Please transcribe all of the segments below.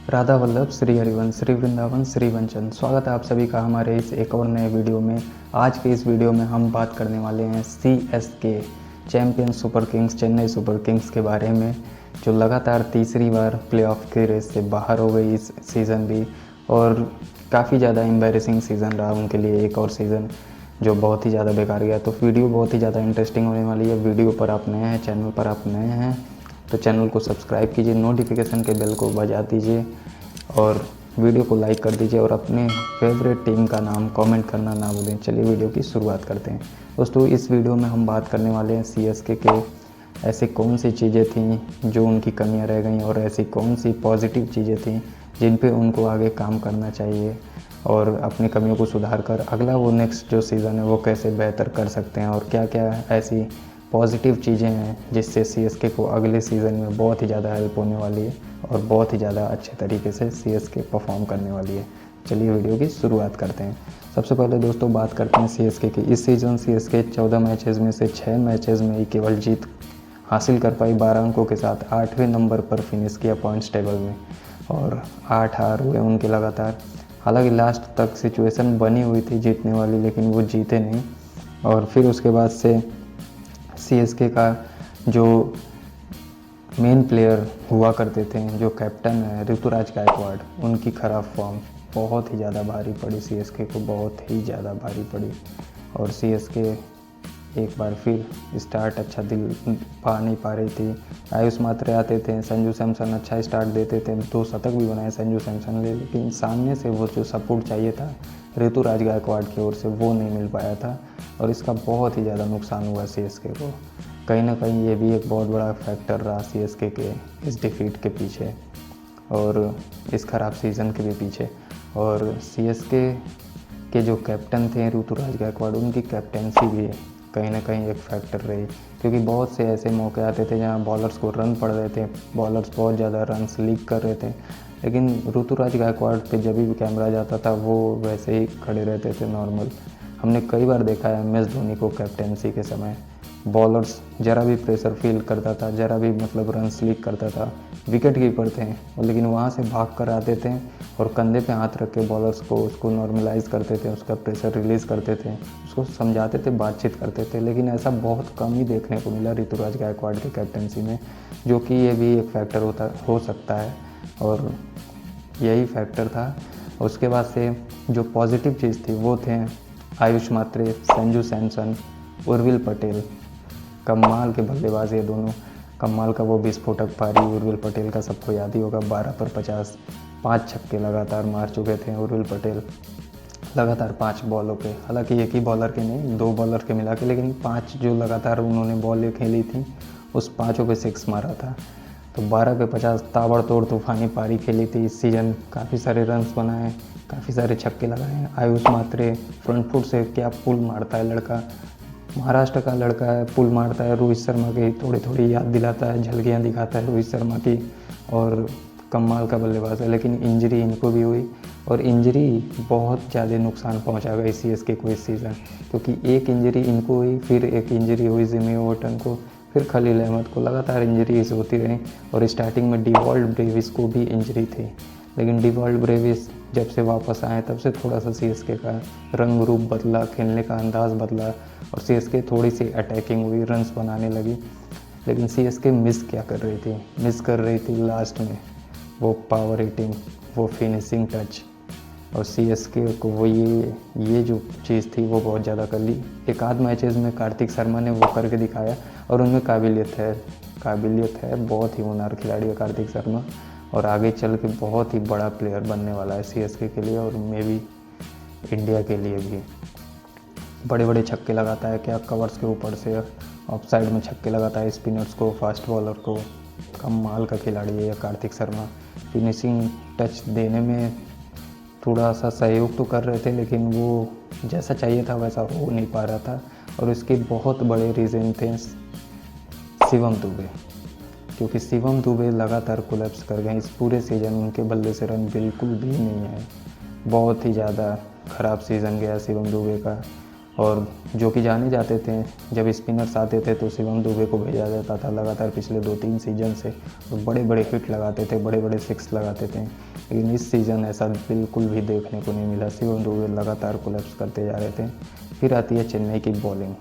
राधा वल्लभ श्री हरिवंश श्री वृंदावन श्री वंचन। स्वागत है आप सभी का हमारे इस एक और नए वीडियो में। आज के इस वीडियो में हम बात करने वाले हैं CSK champion super Kings Chennai super Kings के बारे में, जो लगातार तीसरी बार प्लेऑफ के रेस से बाहर हो गई इस सीज़न भी, और काफ़ी ज़्यादा एम्बैरेसिंग सीज़न रहा उनके लिए, एक और सीज़न जो बहुत ही ज़्यादा बेकार गया। तो वीडियो बहुत ही ज़्यादा इंटरेस्टिंग होने वाली है। वीडियो पर आप नए हैं, चैनल पर आप नए हैं तो चैनल को सब्सक्राइब कीजिए, नोटिफिकेशन के बेल को बजा दीजिए और वीडियो को लाइक कर दीजिए और अपने फेवरेट टीम का नाम कमेंट करना ना भूलें। चलिए वीडियो की शुरुआत करते हैं। दोस्तों, इस वीडियो में हम बात करने वाले हैं CSK के ऐसी कौन सी चीज़ें थीं जो उनकी कमियां रह गईं और ऐसी कौन सी पॉजिटिव चीज़ें थीं जिन पे उनको आगे काम करना चाहिए और अपनी कमियों को सुधार कर अगला वो नेक्स्ट जो सीज़न है वो कैसे बेहतर कर सकते हैं, और क्या क्या ऐसी पॉजिटिव चीज़ें हैं जिससे CSK को अगले सीज़न में बहुत ही ज़्यादा हेल्प होने वाली है और बहुत ही ज़्यादा अच्छे तरीके से CSK परफॉर्म करने वाली है। चलिए वीडियो की शुरुआत करते हैं। सबसे पहले दोस्तों बात करते हैं CSK की। इस सीज़न CSK 14 मैचेज़ में से 6 मैचेज़ में ही केवल जीत हासिल कर पाई। 12 अंकों के साथ 8वें नंबर पर फिनिश किया पॉइंट्स टेबल में और 8 हार हुए उनके लगातार। हालांकि लास्ट तक सिचुएशन बनी हुई थी जीतने वाली, लेकिन वो जीते नहीं। और फिर उसके बाद से CSK का जो मेन प्लेयर हुआ करते थे, जो कैप्टन है ऋतुराज गायकवाड़, उनकी ख़राब फॉर्म बहुत ही ज़्यादा भारी पड़ी CSK को, बहुत ही ज़्यादा भारी पड़ी। और CSK एक बार फिर स्टार्ट अच्छा दिल पा नहीं पा रही थी। आयुष मात्रे आते थे, संजू सैमसन अच्छा स्टार्ट देते थे, 2 शतक भी बनाए संजू सैमसन ने, लेकिन सामने से वो जो सपोर्ट चाहिए था ऋतुराज गायकवाड़ की ओर से वो नहीं मिल पाया था और इसका बहुत ही ज़्यादा नुकसान हुआ CSK को। कहीं ना कहीं ये भी एक बहुत बड़ा फैक्टर रहा CSK के इस डिफीट के पीछे और इस ख़राब सीज़न के भी पीछे। और CSK के जो कैप्टन थे ऋतुराज गायकवाड़, उनकी कैप्टेंसी भी कहीं ना कहीं एक फैक्टर रही, क्योंकि बहुत से ऐसे मौके आते थे जहां बॉलर्स को रन पड़ रहे थे, बॉलर्स बहुत ज़्यादा रन्स लीक कर रहे थे, लेकिन ऋतुराज गायकवाड़ पे जब भी कैमरा जाता था वो वैसे ही खड़े रहते थे नॉर्मल। हमने कई बार देखा है MS धोनी को कैप्टेंसी के समय बॉलर्स जरा भी प्रेशर फील करता था, जरा भी मतलब रन लीक करता था, विकेट कीपर थे और लेकिन वहाँ से भाग कर आते थे और कंधे पे हाथ रख के बॉलर्स को उसको नॉर्मलाइज करते थे, उसका प्रेशर रिलीज़ करते थे, उसको समझाते थे, बातचीत करते थे। लेकिन ऐसा बहुत कम ही देखने को मिला ऋतुराज गायकवाड़ की कैप्टेंसी में, जो कि ये भी एक फैक्टर हो सकता है और यही फैक्टर था। उसके बाद से जो पॉजिटिव चीज़ थी वो थे आयुष मात्रे, संजू सैमसन, उर्विल पटेल। कमाल के बल्लेबाज ये दोनों, कमाल का वो विस्फोटक पारी उर्विल पटेल का सबको याद ही होगा। 12 पर 50, 5 छक्के लगातार मार चुके थे उर्विल पटेल लगातार 5 बॉलों पे। हालांकि एक ही बॉलर के नहीं, 2 बॉलर के मिला के, लेकिन 5 जो लगातार उन्होंने बॉलें खेली थी उस 5 पे 6 मारा था। तो 12 पे 50 ताबड़तोड़ तूफानी पारी खेली थी इस सीज़न। काफ़ी सारे रन्स बनाए, काफ़ी सारे छक्के लगाए। आयुष मात्रे फ्रंट फुट से क्या पुल मारता है लड़का, महाराष्ट्र का लड़का है, पुल मारता है। रोहित शर्मा की थोड़ी थोड़ी याद दिलाता है, झलकियाँ दिखाता है रोहित शर्मा की, और कमाल का बल्लेबाज है। लेकिन इंजरी इनको भी हुई और इंजरी बहुत ज़्यादा नुकसान पहुंचा गई CSK को इस सीज़न, क्योंकि एक इंजरी इनको हुई, फिर एक इंजरी हुई जिमी ओवर्टन को, फिर खलील अहमद को। लगातार इंजरीज होती रही और स्टार्टिंग में डिवॉल्ट ब्रेविस को भी इंजरी थी, लेकिन डिवॉल्ट ब्रेविस जब से वापस आए तब से थोड़ा सा CSK का रंग रूप बदला, खेलने का अंदाज़ बदला और CSK थोड़ी सी अटैकिंग हुई, रन्स बनाने लगी। लेकिन CSK मिस क्या कर रही थी, मिस कर रही थी लास्ट में वो पावर हिटिंग, वो फिनिशिंग टच। और CSK को वो ये जो चीज़ थी वो बहुत ज़्यादा कर ली। एक आध मैचेज़ में कार्तिक शर्मा ने वो करके दिखाया और उनमें काबिलियत है, बहुत ही होनहार खिलाड़ी है कार्तिक शर्मा और आगे चल के बहुत ही बड़ा प्लेयर बनने वाला है CSK के लिए और मे बी इंडिया के लिए भी। बड़े बड़े छक्के लगाता है, क्या कवर्स के ऊपर से ऑफ साइड में छक्के लगाता है, स्पिनर्स को, फास्ट बॉलर को। कमाल का खिलाड़ी है कार्तिक शर्मा। फिनिशिंग टच देने में थोड़ा सा सहयोग तो कर रहे थे, लेकिन वो जैसा चाहिए था वैसा हो नहीं पा रहा था और इसके बहुत बड़े रीज़न थे शिवम दुबे, क्योंकि शिवम दुबे लगातार कोलैप्स कर गए इस पूरे सीज़न। उनके बल्ले से रन बिल्कुल भी नहीं आए, बहुत ही ज़्यादा ख़राब सीज़न गया शिवम दुबे का। और जो कि जाने जाते थे, जब स्पिनर्स आते थे तो शिवम दुबे को भेजा जाता था लगातार पिछले 2-3 सीजन से, और बड़े बड़े हिट लगाते थे, बड़े बड़े सिक्स लगाते थे। लेकिन इस सीज़न ऐसा बिल्कुल भी देखने को नहीं मिला। शिवम दुबे लगातार कोलैप्स करते जा रहे थे। फिर आती है चेन्नई की बॉलिंग,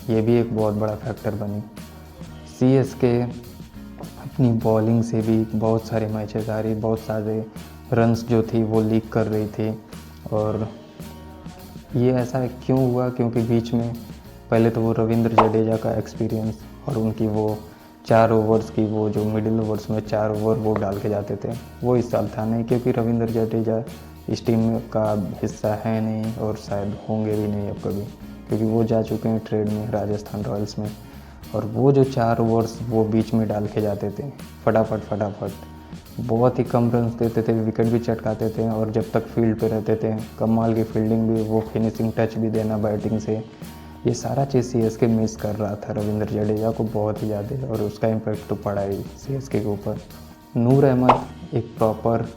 ये भी एक बहुत बड़ा फैक्टर बनी। सीएसके अपनी बॉलिंग से भी बहुत सारे मैचेस आ रही, बहुत सारे रन्स जो थी वो लीक कर रही थी। और ये ऐसा क्यों हुआ, क्योंकि बीच में पहले तो वो रविंद्र जडेजा का एक्सपीरियंस और उनकी वो 4 ओवर्स की वो जो मिडिल ओवर्स में 4 ओवर वो डाल के जाते थे, वो इस साल था नहीं, क्योंकि रविंद्र जडेजा इस टीम का हिस्सा है नहीं और शायद होंगे भी नहीं अब कभी, क्योंकि वो जा चुके हैं ट्रेड में राजस्थान रॉयल्स में। और वो जो 4 ओवर्स वो बीच में डाल के जाते थे फटाफट, बहुत ही कम रन्स देते थे, विकेट भी चटकाते थे और जब तक फील्ड पे रहते थे कमाल की फील्डिंग भी, वो फिनिशिंग टच भी देना बैटिंग से, ये सारा चीज़ सीएसके मिस कर रहा था रविंद्र जडेजा को बहुत ही ज़्यादा, और उसका इम्पैक्ट तो पड़ा ही सीएसके के ऊपर। नूर अहमद एक प्रॉपर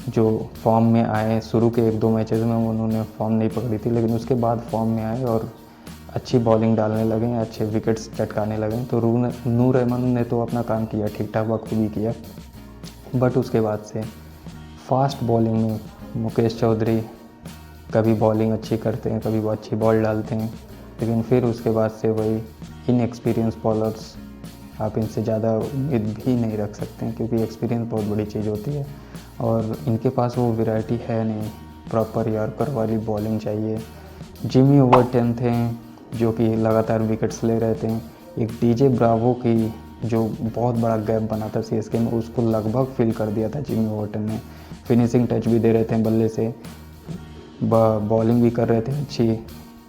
जो फॉर्म में आए, शुरू के 1-2 मैचेस में उन्होंने फॉर्म नहीं पकड़ी थी, लेकिन उसके बाद फॉर्म में आए और अच्छी बॉलिंग डालने लगे, अच्छे विकेट्स चटकाने लगे। तो नूर अहमद ने तो अपना काम किया, ठीक ठाक वक्त भी किया, बट उसके बाद से फास्ट बॉलिंग में मुकेश चौधरी कभी बॉलिंग अच्छी करते हैं, कभी वो अच्छी बॉल डालते हैं, लेकिन फिर उसके बाद से वही इनएक्सपीरियंस बॉलर्स, आप इनसे ज़्यादा उम्मीद भी नहीं रख सकते हैं, क्योंकि एक्सपीरियंस बहुत बड़ी चीज़ होती है और इनके पास वो वैरायटी है नहीं, प्रॉपर यॉर्कर वाली बॉलिंग चाहिए। जिमी ओवरटन थे जो कि लगातार विकेट्स ले रहे थे, एक डीजे ब्रावो की जो बहुत बड़ा गैप बना था सीएसके में, उसको लगभग फिल कर दिया था जिमी ओवरटन ने। फिनिशिंग टच भी दे रहे थे बल्ले से, बॉलिंग भी कर रहे थे अच्छी,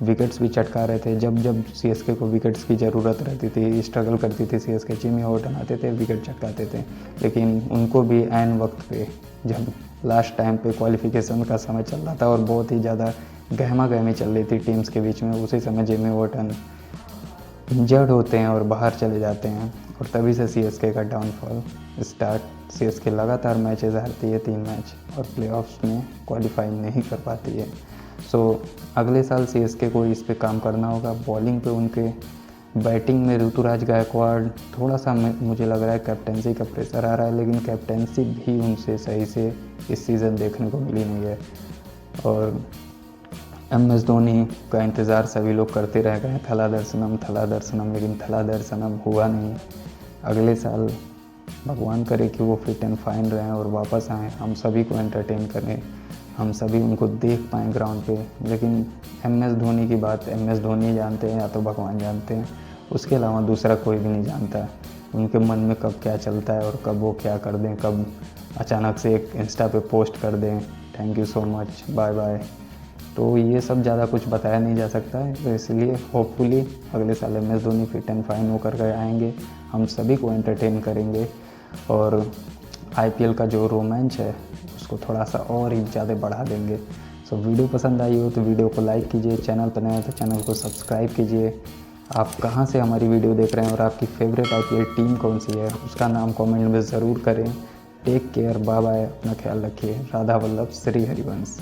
विकेट्स भी चटका रहे थे। जब जब सीएसके को विकेट्स की ज़रूरत रहती थी, स्ट्रगल करती थी सीएसके, जिमी ओवरटन आते थे, विकेट चटकाते थे। लेकिन उनको भी ऐन वक्त पे, जब लास्ट टाइम पे क्वालिफिकेशन का समय चल रहा था और बहुत ही ज़्यादा गहमा गहमी चल रही थी टीम्स के बीच में, उसी समय जिमी ओवरटन इंजर्ड होते हैं और बाहर चले जाते हैं, और तभी से सीएसके का डाउनफॉल स्टार्ट। सीएसके लगातार मैचेस हारती है, 3 मैच, और प्लेऑफ्स में क्वालिफाई नहीं कर पाती है। सो अगले साल सीएसके को इस पे काम करना होगा। बॉलिंग पे उनके, बैटिंग में ऋतुराज गायकवाड़ थोड़ा सा मुझे लग रहा है कैप्टेंसी का प्रेशर आ रहा है, लेकिन कैप्टेंसी भी उनसे सही से इस सीज़न देखने को मिली नहीं है। और MS धोनी का इंतज़ार सभी लोग करते रह गए, थला दर्शनम, लेकिन थला दर्शनम हुआ नहीं। अगले साल भगवान करे कि वो फिट एंड फाइन रहें और वापस आएँ, हम सभी को एंटरटेन करें, हम सभी उनको देख पाएँ ग्राउंड पे। लेकिन MS धोनी की बात MS धोनी जानते हैं या तो भगवान जानते हैं, उसके अलावा दूसरा कोई भी नहीं जानता उनके मन में कब क्या चलता है और कब वो क्या कर दें, कब अचानक से एक इंस्टा पे पोस्ट कर दें thank you so much, bye bye. तो ये सब ज़्यादा कुछ बताया नहीं जा सकता है, तो इसलिए होपफुली अगले साल MS Dhoni fit and fine होकर के आएंगे, हम सभी को एंटरटेन करेंगे और IPL का जो रोमांच है उसको थोड़ा सा और ही ज़्यादा बढ़ा देंगे। सो वीडियो पसंद आई हो तो वीडियो को लाइक कीजिए, चैनल पर नया है तो चैनल को सब्सक्राइब कीजिए। आप कहाँ से हमारी वीडियो देख रहे हैं और आपकी फेवरेट IPL टीम कौन सी है उसका नाम कमेंट में ज़रूर करें। टेक केयर, बाय बाय, अपना ख्याल रखिए। राधा वल्लभ, श्री हरिवंश।